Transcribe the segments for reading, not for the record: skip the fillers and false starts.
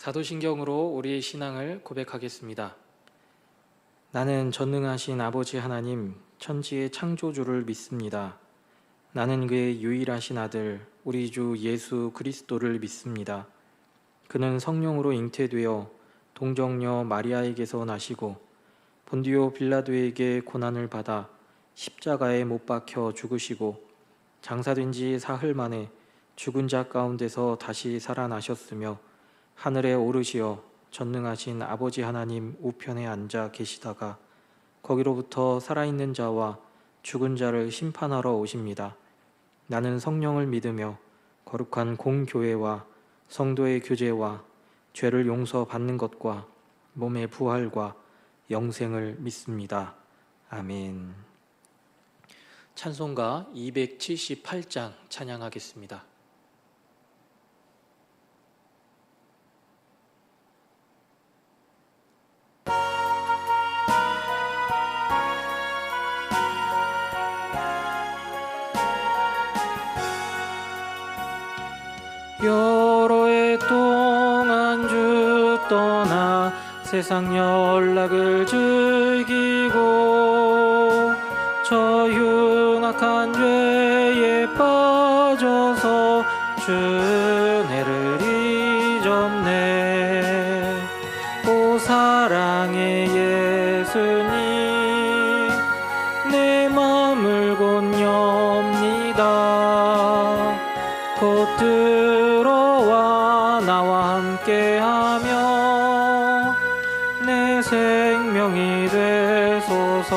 사도신경으로 우리의 신앙을 고백하겠습니다. 나는 전능하신 아버지 하나님, 천지의 창조주를 믿습니다. 나는 그의 유일하신 아들, 우리 주 예수 그리스도를 믿습니다. 그는 성령으로 잉태되어 동정녀 마리아에게서 나시고 본디오 빌라도에게 고난을 받아 십자가에 못 박혀 죽으시고 장사된 지 사흘 만에 죽은 자 가운데서 다시 살아나셨으며 하늘에 오르시어 전능하신 아버지 하나님 우편에 앉아 계시다가 거기로부터 살아있는 자와 죽은 자를 심판하러 오십니다. 나는 성령을 믿으며 거룩한 공교회와 성도의 교제와 죄를 용서받는 것과 몸의 부활과 영생을 믿습니다. 아멘. 찬송가 278장 찬양하겠습니다. 여러 해 동안 주 떠나 세상 연락을 즐기고 저 흉악한 죄에 빠져서 주 은혜를 잊었네. 오 사랑의 예수님, 내 맘을 곧 엽니다. 곧 들어와 나와 함께하며 내 생명이 되소서.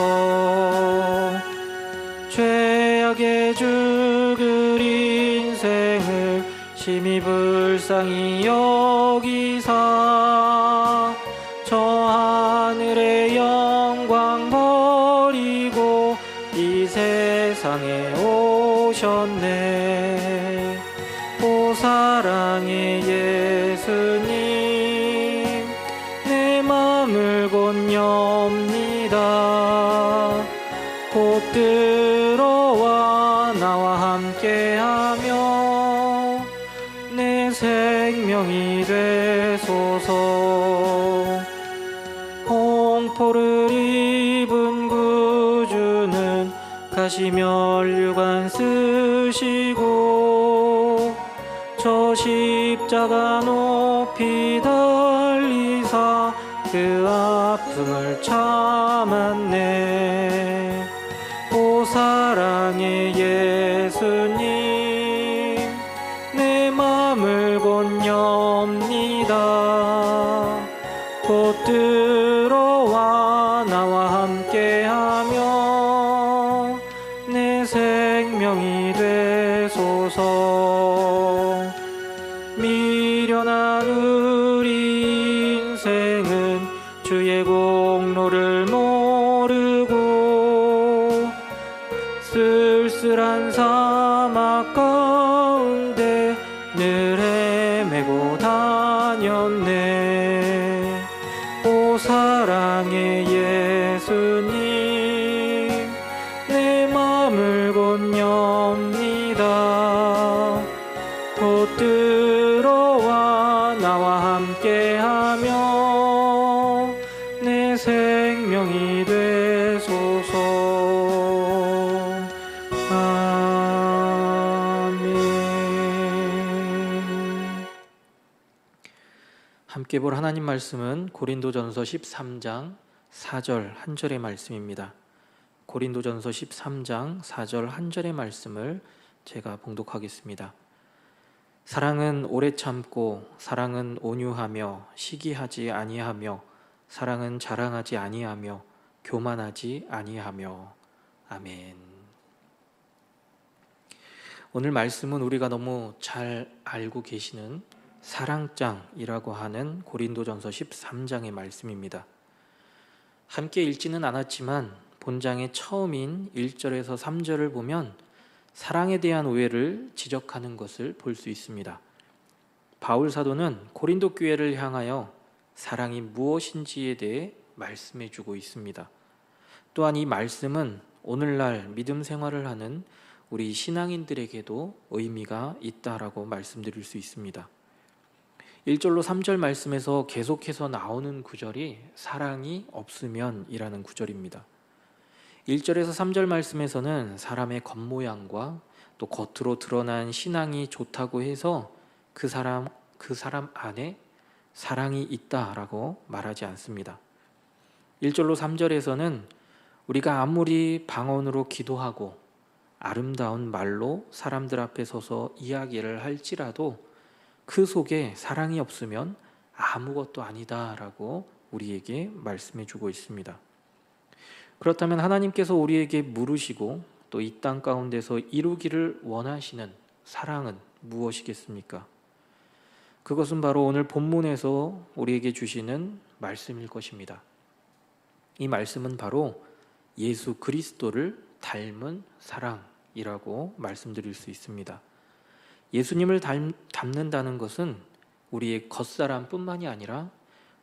죄악에 죽을 인생을 심히 불쌍히 여기사 저 하늘의 영광 버리고 이 세상에 오셨네. 오 사랑의 예수님, 내 맘을 곧 엽니다. 곧 들어와 나와 함께하며 내 생명이 되소서. 홍포를 입은 구주는 가시면류관 쓰시고 저 십자가 높이 달리사 그 아픔을 참았네. 오 사랑의 예수님, 내 맘을 곧 엽니다. 곧 들어와 나와 함께하며 내 생명이 되소서. 미련한 우리 인생은 주의 공로를 모르고 쓸쓸한 사막 가운데 늘 헤매고 다녔네. 오 사랑의 예수님, 내 맘을 곧 엽니다. 곧 들어와 나와 함께하며 내 생명이 되소서. 아멘. 함께 볼 하나님 말씀은 고린도전서 13장 4절 한 절의 말씀입니다. 고린도전서 13장 4절 한 절의 말씀을 제가 봉독하겠습니다. 사랑은 오래 참고 사랑은 온유하며 시기하지 아니하며 사랑은 자랑하지 아니하며 교만하지 아니하며. 아멘. 오늘 말씀은 우리가 너무 잘 알고 계시는 사랑장이라고 하는 고린도전서 13장의 말씀입니다. 함께 읽지는 않았지만 본장의 처음인 1절에서 3절을 보면 사랑에 대한 오해를 지적하는 것을 볼 수 있습니다. 바울 사도는 고린도 교회를 향하여 사랑이 무엇인지에 대해 말씀해 주고 있습니다. 또한 이 말씀은 오늘날 믿음 생활을 하는 우리 신앙인들에게도 의미가 있다라고 말씀드릴 수 있습니다. 1절로 3절 말씀에서 계속해서 나오는 구절이 사랑이 없으면이라는 구절입니다. 1절에서 3절 말씀에서는 사람의 겉모양과 또 겉으로 드러난 신앙이 좋다고 해서 그 사람 안에 사랑이 있다라고 말하지 않습니다. 1절로 3절에서는 우리가 아무리 방언으로 기도하고 아름다운 말로 사람들 앞에 서서 이야기를 할지라도 그 속에 사랑이 없으면 아무것도 아니다라고 우리에게 말씀해 주고 있습니다. 그렇다면 하나님께서 우리에게 물으시고 또 이 땅 가운데서 이루기를 원하시는 사랑은 무엇이겠습니까? 그것은 바로 오늘 본문에서 우리에게 주시는 말씀일 것입니다. 이 말씀은 바로 예수 그리스도를 닮은 사랑이라고 말씀드릴 수 있습니다. 예수님을 닮는다는 것은 우리의 겉사람뿐만이 아니라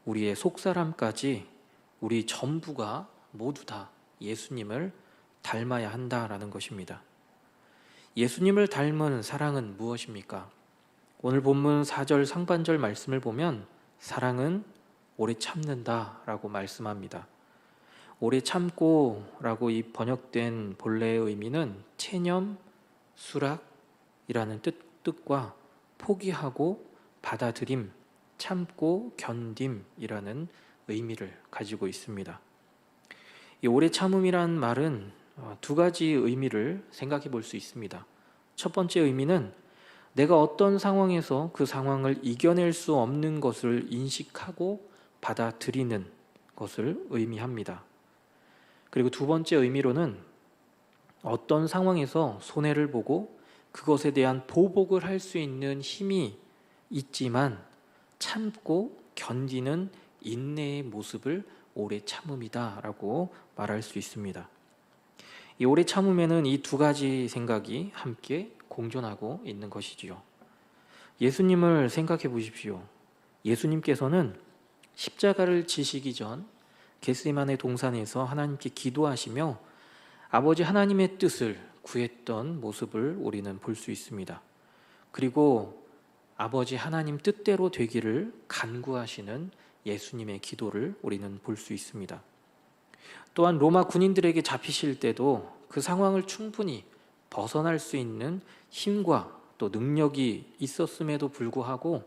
우리의 속사람까지 우리 전부가 모두 다 예수님을 닮아야 한다라는 것입니다. 예수님을 닮은 사랑은 무엇입니까? 오늘 본문 4절 상반절 말씀을 보면 사랑은 오래 참는다라고 말씀합니다. 오래 참고라고 이 번역된 본래의 의미는 체념, 수락이라는 뜻과 포기하고 받아들임, 참고 견딤이라는 의미를 가지고 있습니다. 이 오래 참음이란 말은 두 가지 의미를 생각해 볼 수 있습니다. 첫 번째 의미는 내가 어떤 상황에서 그 상황을 이겨낼 수 없는 것을 인식하고 받아들이는 것을 의미합니다. 그리고 두 번째 의미로는 어떤 상황에서 손해를 보고 그것에 대한 보복을 할 수 있는 힘이 있지만 참고 견디는 인내의 모습을 오래 참음이다라고 말할 수 있습니다. 이 오래 참음에는 이 두 가지 생각이 함께 공존하고 있는 것이지요. 예수님을 생각해 보십시오. 예수님께서는 십자가를 지시기 전 겟세마네 동산에서 하나님께 기도하시며 아버지 하나님의 뜻을 구했던 모습을 우리는 볼 수 있습니다. 그리고 아버지 하나님 뜻대로 되기를 간구하시는 예수님의 기도를 우리는 볼 수 있습니다. 또한 로마 군인들에게 잡히실 때도 그 상황을 충분히 벗어날 수 있는 힘과 또 능력이 있었음에도 불구하고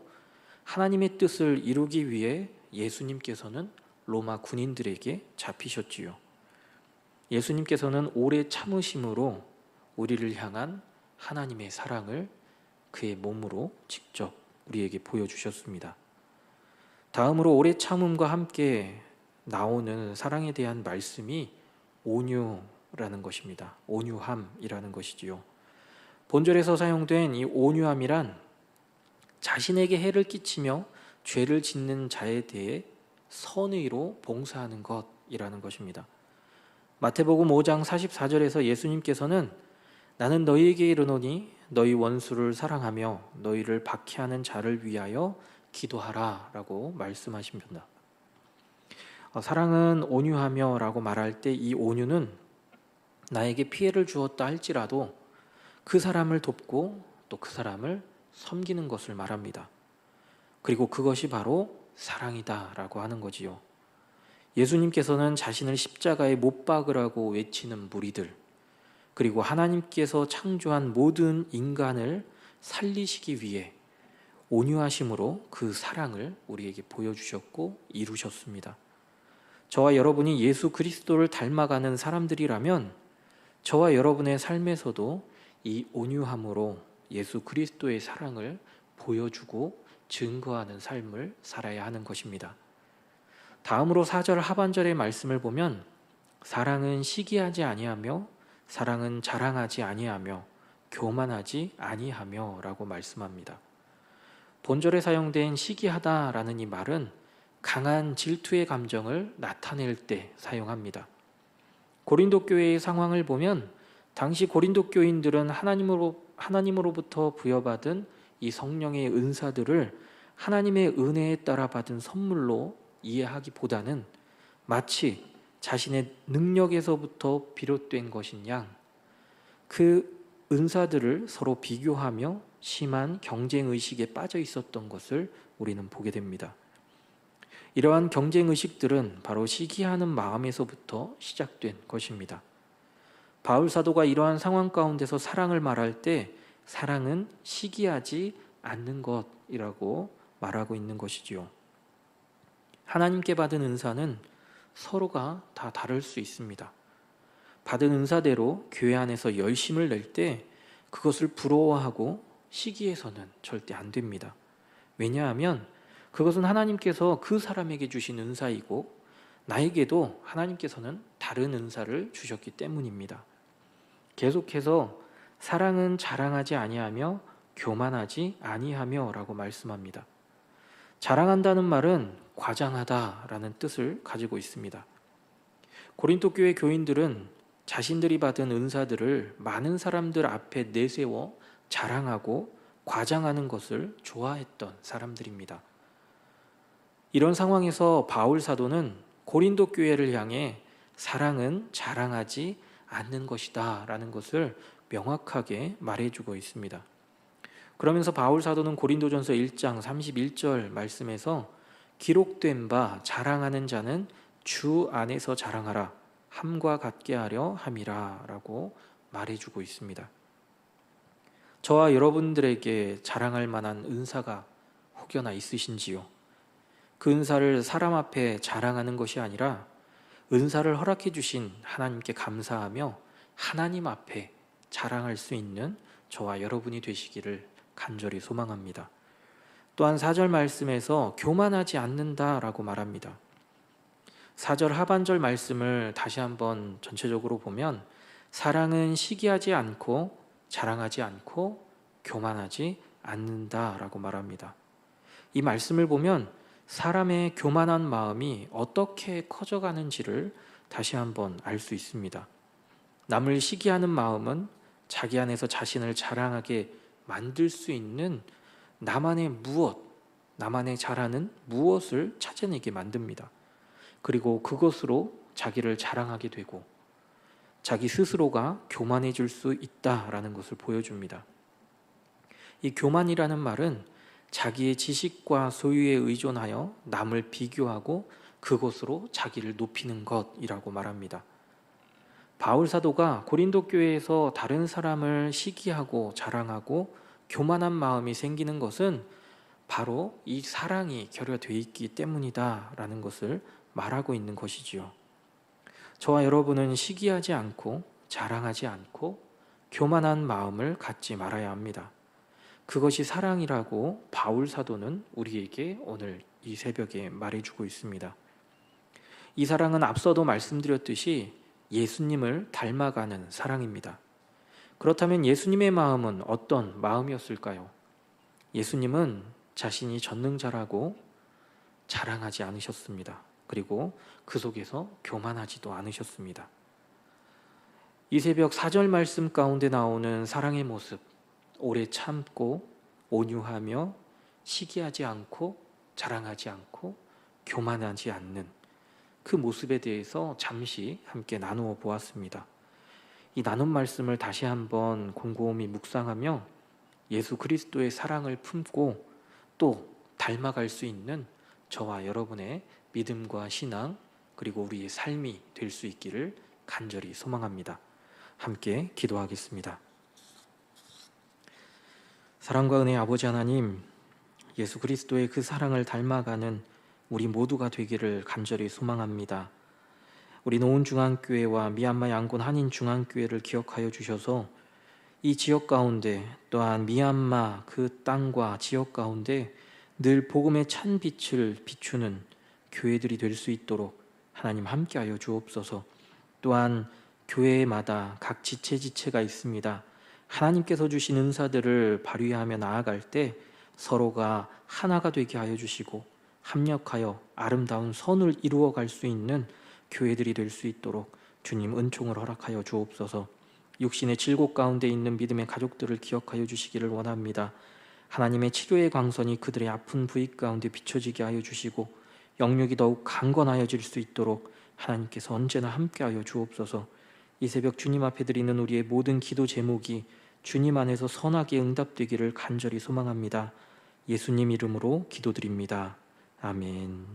하나님의 뜻을 이루기 위해 예수님께서는 로마 군인들에게 잡히셨지요. 예수님께서는 오래 참으심으로 우리를 향한 하나님의 사랑을 그의 몸으로 직접 우리에게 보여주셨습니다. 다음으로 오래 참음과 함께 나오는 사랑에 대한 말씀이 온유라는 것입니다. 온유함이라는 것이지요. 본절에서 사용된 이 온유함이란 자신에게 해를 끼치며 죄를 짓는 자에 대해 선의로 봉사하는 것이라는 것입니다. 마태복음 5장 44절에서 예수님께서는 나는 너희에게 이르노니 너희 원수를 사랑하며 너희를 박해하는 자를 위하여 기도하라 라고 말씀하십니다. 사랑은 온유하며 라고 말할 때 이 온유는 나에게 피해를 주었다 할지라도 그 사람을 돕고 또 그 사람을 섬기는 것을 말합니다. 그리고 그것이 바로 사랑이다 라고 하는 거지요. 예수님께서는 자신을 십자가에 못 박으라고 외치는 무리들, 그리고 하나님께서 창조한 모든 인간을 살리시기 위해 온유하심으로 그 사랑을 우리에게 보여주셨고 이루셨습니다. 저와 여러분이 예수 그리스도를 닮아가는 사람들이라면 저와 여러분의 삶에서도 이 온유함으로 예수 그리스도의 사랑을 보여주고 증거하는 삶을 살아야 하는 것입니다. 다음으로 4절 하반절의 말씀을 보면 사랑은 시기하지 아니하며 사랑은 자랑하지 아니하며 교만하지 아니하며 라고 말씀합니다. 본절에 사용된 시기하다라는 이 말은 강한 질투의 감정을 나타낼 때 사용합니다. 고린도 교회의 상황을 보면 당시 고린도 교인들은 하나님으로부터 부여받은 이 성령의 은사들을 하나님의 은혜에 따라 받은 선물로 이해하기보다는 마치 자신의 능력에서부터 비롯된 것인 양 그 은사들을 서로 비교하며 심한 경쟁 의식에 빠져 있었던 것을 우리는 보게 됩니다. 이러한 경쟁 의식들은 바로 시기하는 마음에서부터 시작된 것입니다. 바울 사도가 이러한 상황 가운데서 사랑을 말할 때 사랑은 시기하지 않는 것이라고 말하고 있는 것이지요. 하나님께 받은 은사는 서로가 다 다를 수 있습니다. 받은 은사대로 교회 안에서 열심을 낼 때 그것을 부러워하고 시기해서는 절대 안 됩니다. 왜냐하면 그것은 하나님께서 그 사람에게 주신 은사이고 나에게도 하나님께서는 다른 은사를 주셨기 때문입니다. 계속해서 사랑은 자랑하지 아니하며 교만하지 아니하며 라고 말씀합니다. 자랑한다는 말은 과장하다라는 뜻을 가지고 있습니다. 고린도 교회 교인들은 자신들이 받은 은사들을 많은 사람들 앞에 내세워 자랑하고 과장하는 것을 좋아했던 사람들입니다. 이런 상황에서 바울 사도는 고린도 교회를 향해 사랑은 자랑하지 않는 것이다 라는 것을 명확하게 말해주고 있습니다. 그러면서 바울 사도는 고린도전서 1장 31절 말씀에서 기록된 바 자랑하는 자는 주 안에서 자랑하라 함과 같게 하려 함이라 라고 말해주고 있습니다. 저와 여러분들에게 자랑할 만한 은사가 혹여나 있으신지요? 그 은사를 사람 앞에 자랑하는 것이 아니라 은사를 허락해 주신 하나님께 감사하며 하나님 앞에 자랑할 수 있는 저와 여러분이 되시기를 간절히 소망합니다. 또한 4절 말씀에서 교만하지 않는다라고 말합니다. 4절 하반절 말씀을 다시 한번 전체적으로 보면 사랑은 시기하지 않고 자랑하지 않고 교만하지 않는다라고 말합니다. 이 말씀을 보면 사람의 교만한 마음이 어떻게 커져가는지를 다시 한번 알 수 있습니다. 남을 시기하는 마음은 자기 안에서 자신을 자랑하게 만들 수 있는 나만의 잘하는 무엇을 찾아내게 만듭니다. 그리고 그것으로 자기를 자랑하게 되고 자기 스스로가 교만해질 수 있다라는 것을 보여줍니다. 이 교만이라는 말은 자기의 지식과 소유에 의존하여 남을 비교하고 그것으로 자기를 높이는 것이라고 말합니다. 바울 사도가 고린도 교회에서 다른 사람을 시기하고 자랑하고 교만한 마음이 생기는 것은 바로 이 사랑이 결여되어 있기 때문이다라는 것을 말하고 있는 것이지요. 저와 여러분은 시기하지 않고 자랑하지 않고 교만한 마음을 갖지 말아야 합니다. 그것이 사랑이라고 바울 사도는 우리에게 오늘 이 새벽에 말해주고 있습니다. 이 사랑은 앞서도 말씀드렸듯이 예수님을 닮아가는 사랑입니다. 그렇다면 예수님의 마음은 어떤 마음이었을까요? 예수님은 자신이 전능자라고 자랑하지 않으셨습니다. 그리고 그 속에서 교만하지도 않으셨습니다. 이 새벽 4절 말씀 가운데 나오는 사랑의 모습, 오래 참고 온유하며 시기하지 않고 자랑하지 않고 교만하지 않는 그 모습에 대해서 잠시 함께 나누어 보았습니다. 이 나눈 말씀을 다시 한번 곰곰이 묵상하며 예수 그리스도의 사랑을 품고 또 닮아갈 수 있는 저와 여러분의 믿음과 신앙 그리고 우리의 삶이 될 수 있기를 간절히 소망합니다. 함께 기도하겠습니다. 사랑과 은혜의 아버지 하나님, 예수 그리스도의 그 사랑을 닮아가는 우리 모두가 되기를 간절히 소망합니다. 우리 노은중앙교회와 미얀마 양곤 한인중앙교회를 기억하여 주셔서 이 지역 가운데 또한 미얀마 그 땅과 지역 가운데 늘 복음의 찬 빛을 비추는 교회들이 될 수 있도록 하나님 함께하여 주옵소서. 또한 교회마다 각 지체가 있습니다. 하나님께서 주신 은사들을 발휘하며 나아갈 때 서로가 하나가 되게 하여 주시고 합력하여 아름다운 선을 이루어갈 수 있는 교회들이 될 수 있도록 주님 은총을 허락하여 주옵소서. 육신의 질곡 가운데 있는 믿음의 가족들을 기억하여 주시기를 원합니다. 하나님의 치료의 광선이 그들의 아픈 부위 가운데 비춰지게 하여 주시고 영육이 더욱 강건하여질 수 있도록 하나님께서 언제나 함께하여 주옵소서. 이 새벽 주님 앞에 드리는 우리의 모든 기도 제목이 주님 안에서 선하게 응답되기를 간절히 소망합니다. 예수님 이름으로 기도드립니다. 아멘.